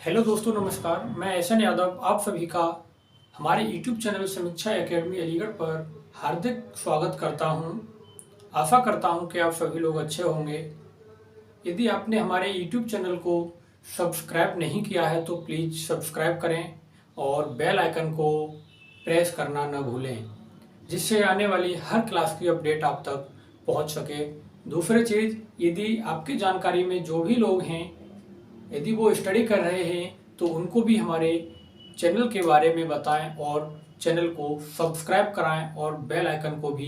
Hello दोस्तों, नमस्कार। मैं एहसन यादव आप सभी का हमारे यूट्यूब चैनल समीक्षा एकेडमी अलीगढ़ पर हार्दिक स्वागत करता हूं। आशा करता हूं कि आप सभी लोग अच्छे होंगे। यदि आपने हमारे यूट्यूब चैनल को सब्सक्राइब नहीं किया है तो प्लीज़ सब्सक्राइब करें और बेल आइकन को प्रेस करना न भूलें, जिससे आने वाली हर क्लास की अपडेट आप तक पहुंच सके। दूसरी चीज़, यदि आपकी जानकारी में जो भी लोग हैं, यदि वो स्टडी कर रहे हैं तो उनको भी हमारे चैनल के बारे में बताएं और चैनल को सब्सक्राइब कराएं और बेल आइकन को भी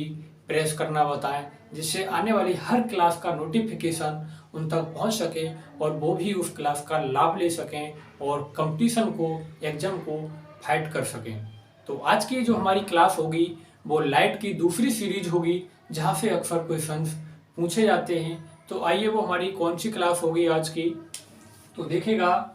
प्रेस करना बताएं, जिससे आने वाली हर क्लास का नोटिफिकेशन उन तक पहुंच सके और वो भी उस क्लास का लाभ ले सकें और कंपटीशन को, एग्जाम को फाइट कर सकें। तो आज की जो हमारी क्लास होगी वो लाइट की दूसरी सीरीज होगी, जहां से अक्सर क्वेश्चंस पूछे जाते हैं। तो आइए, वो हमारी कौन सी क्लास होगी आज की, तो देखिएगा।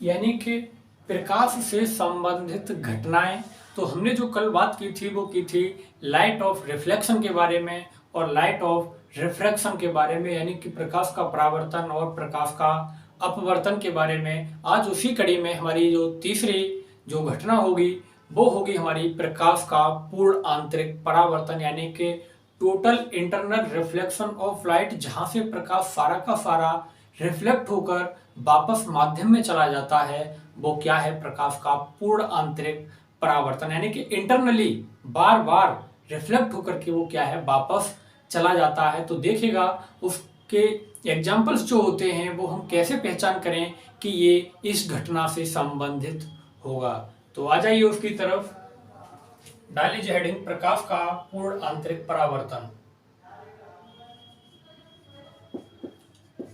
यानी कि प्रकाश से संबंधित घटनाएं। तो हमने जो कल बात की थी वो की थी लाइट ऑफ रिफ्लेक्शन के बारे में और लाइट ऑफ रिफ्रैक्शन के बारे में, यानी कि प्रकाश का परावर्तन और प्रकाश का अपवर्तन के बारे में। आज उसी कड़ी में हमारी जो तीसरी जो घटना होगी वो होगी हमारी प्रकाश का पूर्ण आंतरिक परावर्तन, यानी कि total internal reflection of light, जहां से प्रकाश सारा का सारा रिफ्लेक्ट होकर वापस माध्यम में चला जाता है। वो क्या है? प्रकाश का पूर्ण आंतरिक परावर्तन, यानी कि इंटरनली बार बार रिफ्लेक्ट होकर के वो क्या है, वापस चला जाता है। तो देखिएगा उसके एग्जाम्पल्स जो होते हैं वो हम कैसे पहचान करें कि ये इस घटना से संबंधित होगा। तो आ जाइए उसकी तरफ। डाल लीजिए हेडिंग, प्रकाश का पूर्ण आंतरिक परावर्तन।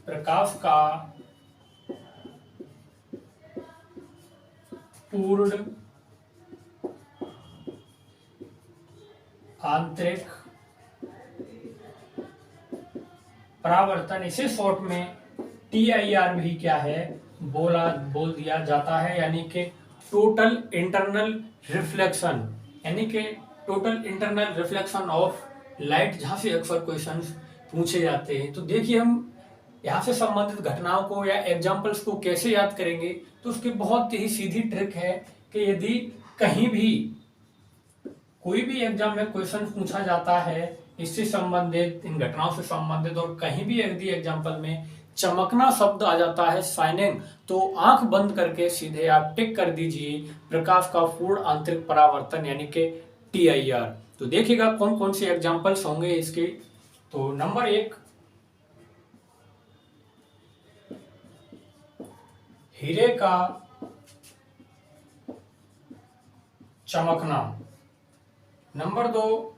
प्रकाश का पूर्ण आंतरिक परावर्तन, इसे शॉर्ट में TIR भी क्या है बोल दिया जाता है, यानी कि टोटल इंटरनल रिफ्लेक्शन, यानी कि total internal reflection of light, जहां से अक्सर क्वेश्चंस पूछे जाते हैं। तो देखिए, हम यहाँ से संबंधित घटनाओं को या एग्जाम्पल्स को कैसे याद करेंगे। तो उसकी बहुत ही सीधी ट्रिक है कि यदि कहीं भी कोई भी एग्जाम में क्वेश्चन पूछा जाता है इससे संबंधित, इन घटनाओं से संबंधित, और कहीं भी यदि एग्जाम्पल में चमकना शब्द आ जाता है, शाइनिंग, तो आंख बंद करके सीधे आप टिक कर दीजिए प्रकाश का पूर्ण आंतरिक परावर्तन, यानी कि TIR। तो देखिएगा कौन कौन से एग्जाम्पल्स होंगे इसके। तो नंबर 1, हीरे का चमकना। नंबर 2,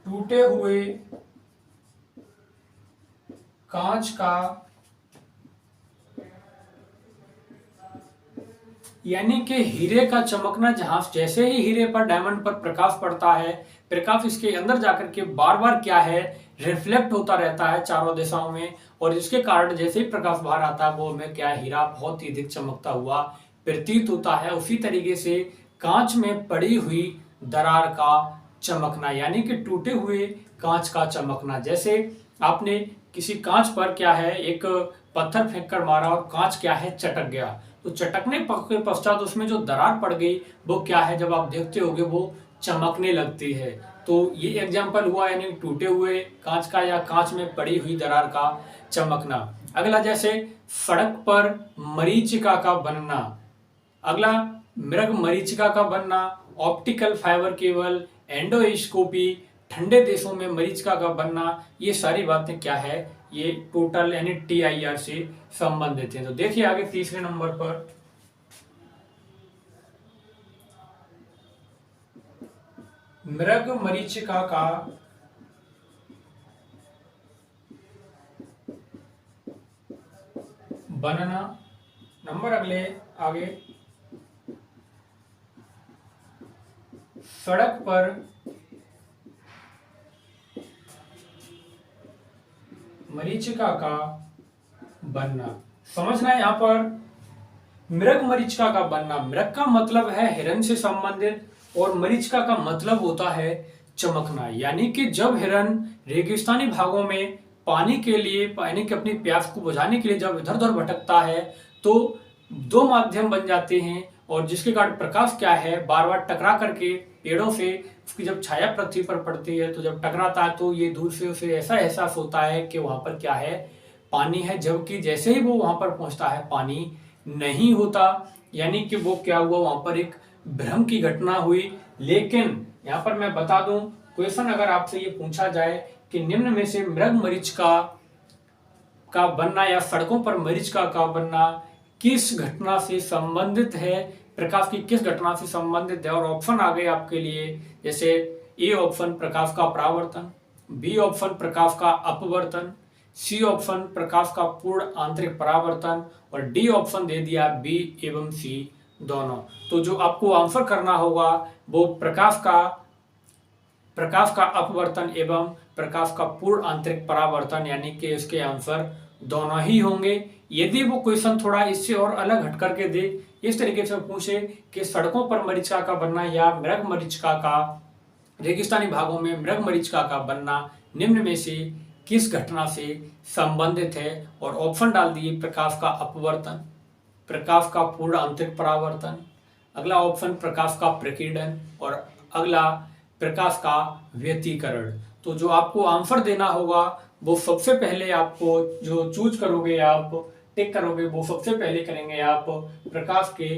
टूटे हुए कांच का, यानी कि हीरे का चमकना, जहां जैसे ही हीरे पर, डायमंड पर प्रकाश पड़ता है, प्रकाश इसके अंदर जाकर के बार बार क्या है, रिफ्लेक्ट होता रहता है चारों दिशाओं में, और इसके कारण जैसे ही प्रकाश बाहर आता है वो हमें क्या, हीरा बहुत ही अधिक चमकता हुआ प्रतीत होता है। उसी तरीके से कांच में पड़ी हुई दरार का चमकना, यानी कि टूटे हुए कांच का चमकना। जैसे आपने किसी कांच पर क्या है, एक पत्थर फेंक कर मारा और कांच क्या है, चटक गया। तो चटकने के पश्चात उसमें जो दरार पड़ गई वो क्या है, जब आप देखते होगे वो चमकने लगती है। तो ये एग्जाम्पल हुआ, यानी टूटे हुए कांच का या कांच में पड़ी हुई दरार का चमकना। अगला, जैसे सड़क पर मरीचिका का बनना। अगला, मृग मरीचिका का बनना, ऑप्टिकल फाइबर केबल, एंडोस्कोपी, ठंडे देशों में मरीचिका का बनना, ये सारी बातें क्या है, ये टोटल यानी TIR से संबंधित है। तो देखिए आगे तीसरे नंबर पर, मृग मरीचिका का बनना। नंबर अगले आगे, सड़क पर मरीचिका का बनना। समझना है यहाँ पर मृग मरीचिका का बनना, मृग का मतलब है हिरण से संबंधित और मरीचिका का मतलब होता है चमकना। यानी कि जब हिरण रेगिस्तानी भागों में पानी के लिए, पानी की अपनी प्यास को बुझाने के लिए जब इधर उधर भटकता है तो दो माध्यम बन जाते हैं, और जिसके कारण प्रकाश क्या है बार बार टकरा करके पेड़ों से उसकी जब छाया पृथ्वी पर पड़ती है तो जब टकराता है तो ये दूर से उसे ऐसा एहसास होता है कि वहां पर क्या है, पानी है, जबकि जैसे ही वो वहां पर पहुंचता है पानी नहीं होता। यानी कि वो क्या हुआ, वहां पर एक भ्रम की घटना हुई। लेकिन यहां पर मैं बता दूं, क्वेश्चन अगर आपसे ये पूछा जाए कि निम्न में से मृग मरीचिका का बनना या सड़कों पर मरीचिका का बनना किस घटना से संबंधित है, प्रकाश की किस घटना से संबंधित है, और ऑप्शन आ गए आपके लिए, जैसे ए ऑप्शन प्रकाश का परावर्तन, बी ऑप्शन प्रकाश का अपवर्तन, सी ऑप्शन प्रकाश का पूर्ण आंतरिक परावर्तन, और डी ऑप्शन दे दिया बी एवं सी दोनों। तो जो आपको आंसर करना होगा वो प्रकाश का अपवर्तन एवं प्रकाश का पूर्ण आंतरिक परावर्तन, यानी कि इसके आंसर दोनों ही होंगे। यदि वो क्वेश्चन थोड़ा इससे और अलग हट करके दे, इस तरीके से पूछे कि सड़कों पर मरीचिका का बनना या मृग मरीचिका का, रेगिस्तानी भागों में मृग मरीचिका का बनना निम्न में से किस घटना से संबंधित है, और ऑप्शन डाल दिए प्रकाश का अपवर्तन, प्रकाश का पूर्ण आंतरिक परावर्तन, अगला ऑप्शन प्रकाश का प्रकीर्णन, और अगला प्रकाश का व्यतिकरण। तो जो आपको आंसर देना होगा वो सबसे पहले आपको जो चूज करोगे, आप टिक करोगे, वो सबसे पहले करेंगे आप प्रकाश के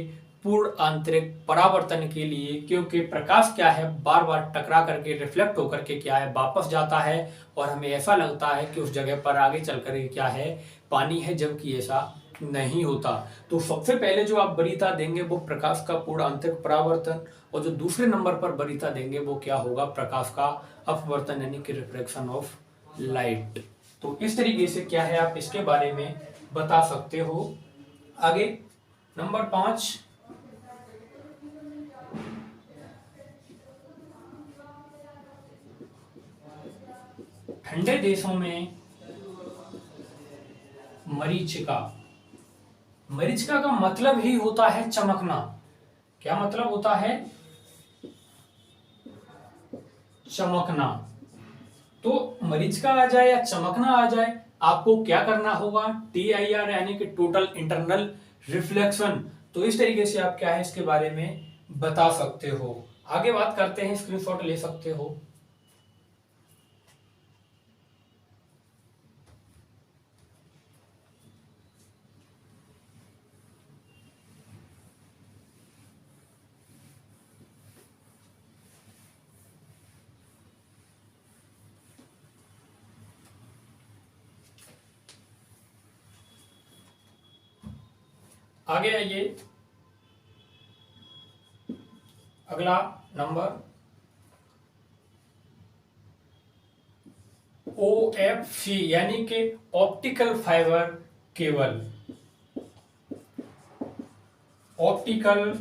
पूर्ण आंतरिक परावर्तन के लिए, क्योंकि प्रकाश क्या है बार बार टकरा करके रिफ्लेक्ट होकर के क्या है वापस जाता है, और हमें ऐसा लगता है कि उस जगह पर आगे चल कर क्या है पानी है, जबकि ऐसा नहीं होता। तो सबसे पहले जो आप वरीयता देंगे वो प्रकाश का पूर्ण आंतरिक परावर्तन, और जो दूसरे नंबर पर वरीयता देंगे वो क्या होगा, प्रकाश का अपवर्तन, यानी कि रिफ्रैक्शन ऑफ लाइट। तो इस तरीके से क्या है आप इसके बारे में बता सकते हो। आगे नंबर 5, ठंडे देशों में मरीचिका, मरीचिका का मतलब ही होता है चमकना। क्या मतलब होता है, चमकना। तो मरीचिका आ जाए या चमकना आ जाए, आपको क्या करना होगा, TIR यानी कि टोटल इंटरनल रिफ्लेक्शन। तो इस तरीके से आप क्या है इसके बारे में बता सकते हो। आगे बात करते हैं, स्क्रीनशॉट ले सकते हो। आगे आइए, अगला नंबर OFC यानी कि optical fibre cable, optical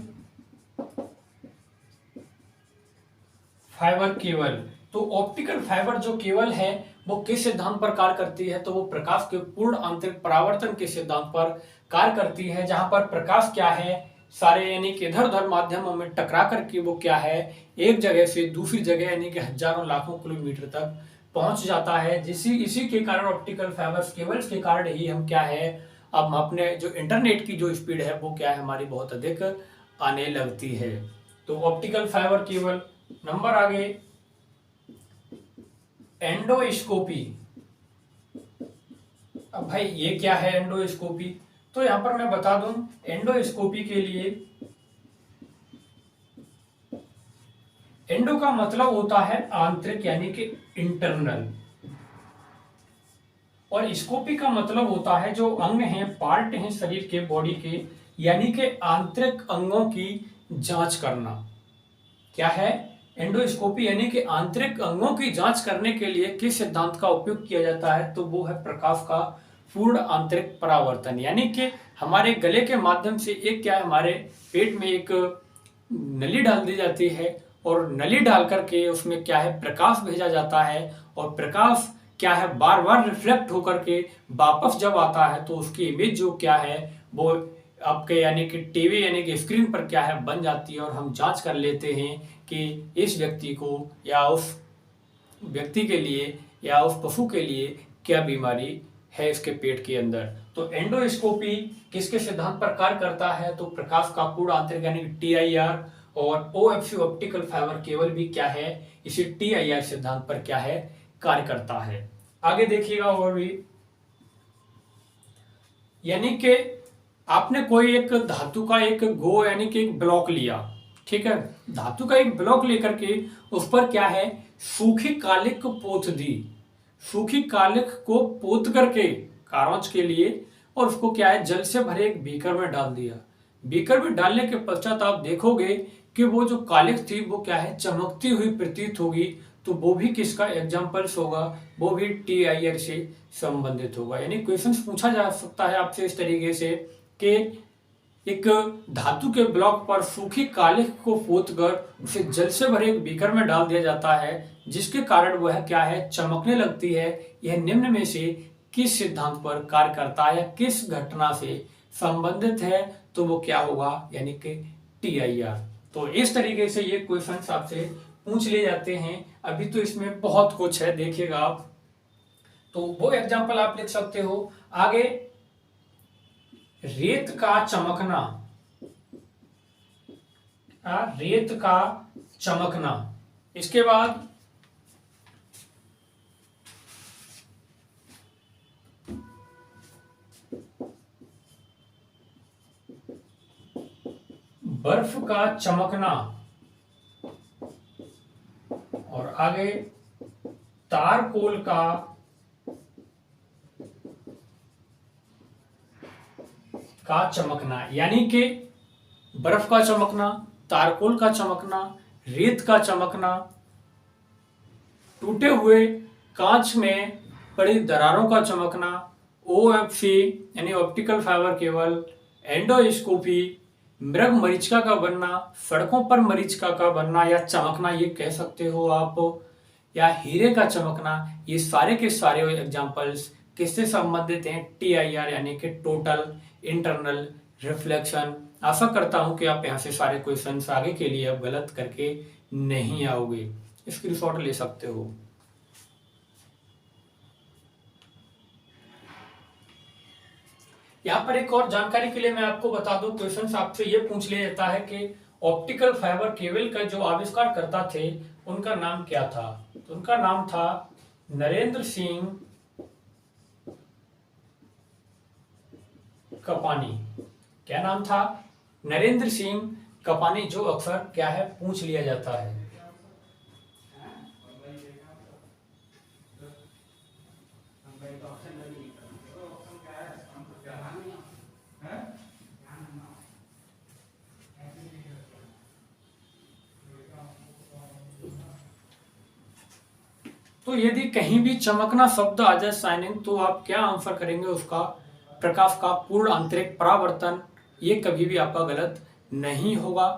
fibre cable. तो ऑप्टिकल फाइबर जो केबल है वो किस सिद्धांत पर कार्य करती है, तो वो प्रकाश के पूर्ण आंतरिक परावर्तन के सिद्धांत पर कार्य करती है, जहां पर प्रकाश क्या है सारे यानी कि इधर उधर माध्यमों में टकरा करके वो क्या है एक जगह से दूसरी जगह यानी कि हजारों लाखों किलोमीटर तक पहुंच जाता है। इसी के कारण ऑप्टिकल फाइबर केबल्स के कारण ही हम क्या है अब अपने जो इंटरनेट की जो स्पीड है वो क्या है हमारी बहुत अधिक आने लगती है। तो ऑप्टिकल फाइबर केबल। नंबर आगे, एंडोस्कोपी। अब भाई ये क्या है एंडोस्कोपी, तो यहां पर मैं बता दूं एंडोस्कोपी के लिए एंडो का मतलब होता है आंतरिक यानी कि इंटरनल, और स्कोपी का मतलब होता है जो अंग हैं, पार्ट हैं शरीर के, बॉडी के, यानी कि आंतरिक अंगों की जांच करना। क्या है एंडोस्कोपी, यानी कि आंतरिक अंगों की जांच करने के लिए किस सिद्धांत का उपयोग किया जाता है, तो वो है प्रकाश का पूर्ण आंतरिक परावर्तन, यानी कि हमारे गले के माध्यम से एक क्या है, हमारे पेट में एक नली डाल दी जाती है और नली डाल करके उसमें क्या है, प्रकाश भेजा जाता है और प्रकाश क्या है, बार बार रिफ्लेक्ट होकर के वापस जब आता है तो उसकी इमेज जो क्या है वो आपके यानी कि टीवी यानी कि स्क्रीन पर क्या है बन जाती है और हम जांच कर लेते हैं कि इस व्यक्ति को या उस व्यक्ति के लिए या उस पशु के लिए क्या बीमारी है इसके पेट के अंदर। तो एंडोस्कोपी किसके सिद्धांत पर कार्य करता है, तो प्रकाश का पूर्ण आंतरिक यानी TIR और OFC ऑप्टिकल फाइबर केबल भी क्या है, इसी TIR सिद्धांत पर क्या है, कार्य करता है। आगे देखिएगा और भी, यानी कि आपने कोई एक धातु का एक गो यानी कि एक ब्लॉक लिया, ठीक है, धातु का एक ब्लॉक लेकर के उस पर क्या है, सूखी कालिख को पोत दी, सूखी कालिख को पोत करके कागज के लिए, और उसको क्या है, जल से भरे एक बीकर में डाल दिया। बीकर में डालने के पश्चात आप देखोगे कि वो जो कालिख थी वो क्या है, चमकती हुई प्रतीत होगी। तो वो भी किसका एग्जाम्पल्स होगा, वो भी TIR से संबंधित होगा। यानी क्वेश्चन पूछा जा सकता है आपसे इस तरीके से कि एक धातु के ब्लॉक पर सूखी कालिख को पोतकर उसे जल से भरे एक बीकर में डाल दिया जाता है, जिसके कारण वह क्या है, चमकने लगती है। यह निम्न में से किस सिद्धांत पर कार्य करता है या किस घटना से संबंधित है, तो वो क्या होगा, यानी कि TIR। तो इस तरीके से ये क्वेश्चंस आपसे पूछ लिए जाते हैं। अभी तो इसमें बहुत कुछ है, देखिएगा आप, तो वो एग्जांपल आप लिख सकते हो। आगे, रेत का चमकना, रेत का चमकना। इसके बाद बर्फ का चमकना, और आगे तारकोल का चमकना। यानी कि बर्फ का चमकना, तारकोल का चमकना, रेत का चमकना, टूटे हुए कांच में पड़ी दरारों का चमकना, OFC यानी ऑप्टिकल फाइबर केबल, एंडोस्कोपी, मृग मरीचिका का बनना, सड़कों पर मरीचिका का बनना या चमकना ये कह सकते हो आप, या हीरे का चमकना, ये सारे के सारे एग्जांपल्स किससे संबंधित हैं, TIR यानी कि टोटल इंटरनल रिफ्लेक्शन। आशा करता हूं कि आप यहां से सारे क्वेश्चंस आगे के लिए अब गलत करके नहीं आओगे, स्क्रीनशॉट ले सकते हो। यहाँ पर एक और जानकारी के लिए मैं आपको बता दूं, क्वेश्चन आपसे ये पूछ लिया जाता है कि ऑप्टिकल फाइबर केबल का जो आविष्कार करता थे उनका नाम क्या था, तो उनका नाम था नरेंद्र सिंह कपानी। क्या नाम था, नरेंद्र सिंह कपानी, जो अक्सर क्या है पूछ लिया जाता है। तो यदि कहीं भी चमकना शब्द आ जाए, शाइनिंग, तो आप क्या आंसर करेंगे उसका, प्रकाश का पूर्ण आंतरिक परावर्तन। ये कभी भी आपका गलत नहीं होगा।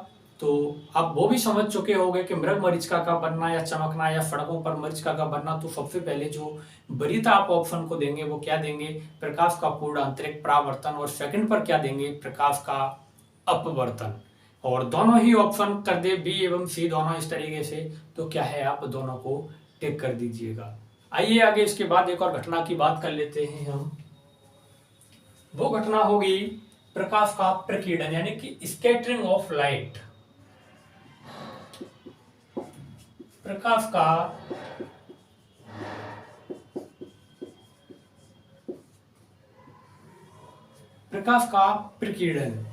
तो आप वो भी समझ चुके होंगे कि मृग मरीचिका का बनना या चमकना या सड़कों पर मरीचिका का बनना, तो सबसे पहले जो वरीयता आप ऑप्शन को देंगे वो क्या देंगे, प्रकाश का पूर्ण आंतरिक परावर्तन, और सेकंड पर क्या देंगे, प्रकाश का अपवर्तन। और दोनों ही ऑप्शन कर दे, B एवं C दोनों इस तरीके से, तो क्या है आप दोनों को टिक कर दीजिएगा। आइए आगे इसके बाद एक और घटना की बात कर लेते हैं हम। वो घटना होगी प्रकाश का प्रकीर्णन यानी कि स्कैटरिंग ऑफ लाइट। प्रकाश का प्रकीर्णन,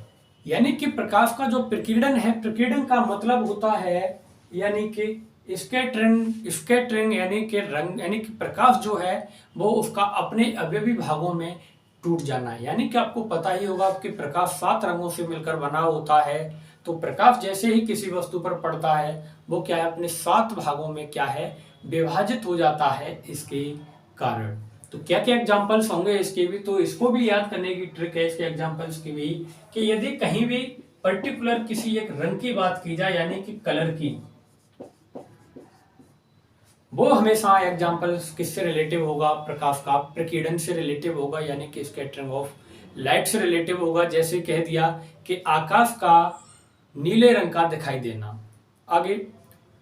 यानी कि प्रकाश का जो प्रकीर्णन है, प्रकीर्णन का मतलब होता है यानी कि स्कैटरिंग यानी कि रंग, यानी कि प्रकाश जो है वो उसका अपने अवयवी भागों में टूट जाना है। यानी कि आपको पता ही होगा कि प्रकाश 7 रंगों से मिलकर बना होता है। तो प्रकाश जैसे ही किसी वस्तु पर पड़ता है वो क्या है, अपने 7 भागों में क्या है, विभाजित हो जाता है इसके कारण। तो क्या क्या एग्जाम्पल्स होंगे इसके भी, तो इसको भी याद करने की ट्रिक है इसके एग्जाम्पल्स की भी, कि यदि कहीं भी पर्टिकुलर किसी एक रंग की बात की जाए यानी कि कलर की, वो हमेशा एग्जाम्पल्स किससे रिलेटिव होगा, प्रकाश का प्रकीर्णन से रिलेटिव होगा, यानी कि स्कैटरिंग ऑफ लाइट से रिलेटिव होगा। जैसे कह दिया कि आकाश का नीले रंग का दिखाई देना, आगे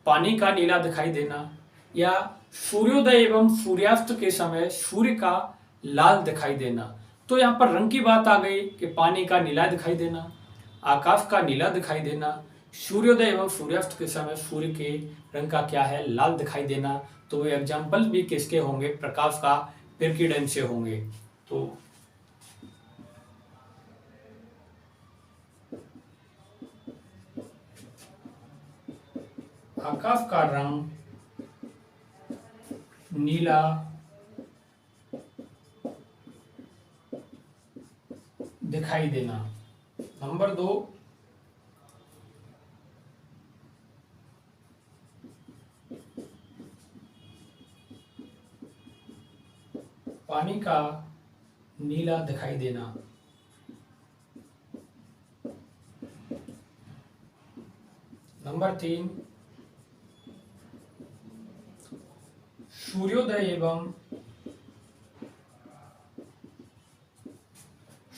पानी का नीला दिखाई देना, या सूर्योदय एवं सूर्यास्त के समय सूर्य का लाल दिखाई देना। तो यहाँ पर रंग की बात आ गई कि पानी का नीला दिखाई देना, आकाश का नीला दिखाई देना, सूर्योदय एवं सूर्यास्त के समय सूर्य के रंग का क्या है, लाल दिखाई देना। तो वे एग्जाम्पल भी किसके होंगे, प्रकाश का विकिरण से होंगे। तो आकाश का रंग नीला दिखाई देना। नंबर 2, पानी का नीला दिखाई देना। नंबर 3, सूर्योदय एवं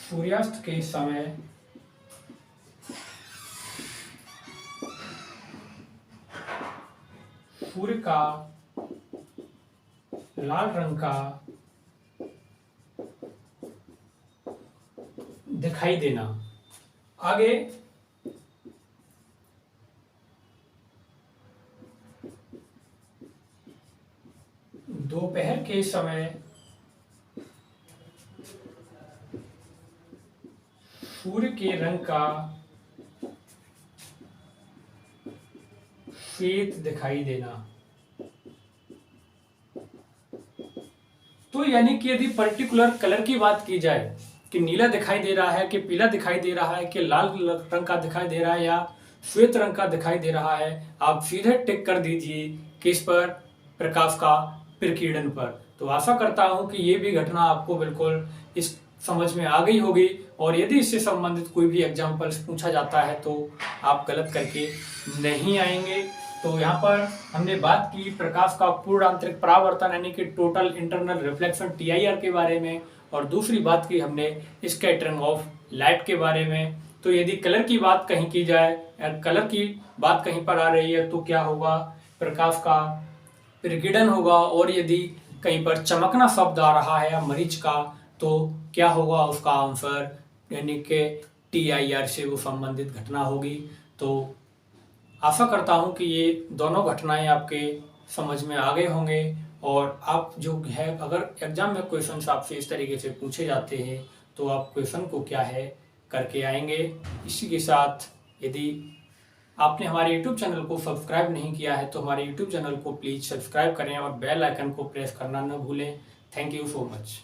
सूर्यास्त के समय सूर्य का लाल रंग का दिखाई देना। आगे दोपहर के समय सूर्य के रंग का श्वेत दिखाई देना। तो यानी कि यदि पर्टिकुलर कलर की बात की जाए कि नीला दिखाई दे रहा है, कि पीला दिखाई दे रहा है, कि लाल रंग का दिखाई दे रहा है, या श्वेत रंग का दिखाई दे रहा है, आप सीधे टिक कर दीजिए किस पर, प्रकाश का प्रकीर्णन पर। तो आशा करता हूं कि ये भी घटना आपको बिल्कुल इस समझ में आ गई होगी, और यदि इससे संबंधित कोई भी एग्जाम्पल्स पूछा जाता है तो आप गलत करके नहीं आएंगे। तो यहाँ पर हमने बात की प्रकाश का पूर्ण आंतरिक परावर्तन यानी कि टोटल इंटरनल रिफ्लेक्शन TIR के बारे में, और दूसरी बात की हमने स्कैटरिंग ऑफ लाइट के बारे में। तो यदि कलर की बात कहीं की जाए या कलर की बात कहीं पर आ रही है तो क्या होगा, प्रकाश का प्रकीर्णन होगा, और यदि कहीं पर चमकना शब्द आ रहा है या मरीच का, तो क्या होगा, उसका आंसर यानी कि TIR से वो संबंधित घटना होगी। तो आशा करता हूं कि ये दोनों घटनाएं आपके समझ में आ गए होंगे, और आप जो है अगर एग्जाम में क्वेश्चन आपसे इस तरीके से पूछे जाते हैं तो आप क्वेश्चन को क्या है करके आएंगे। इसी के साथ यदि आपने हमारे YouTube चैनल को सब्सक्राइब नहीं किया है तो हमारे YouTube चैनल को प्लीज़ सब्सक्राइब करें और बेल आइकन को प्रेस करना न भूलें। Thank you so much.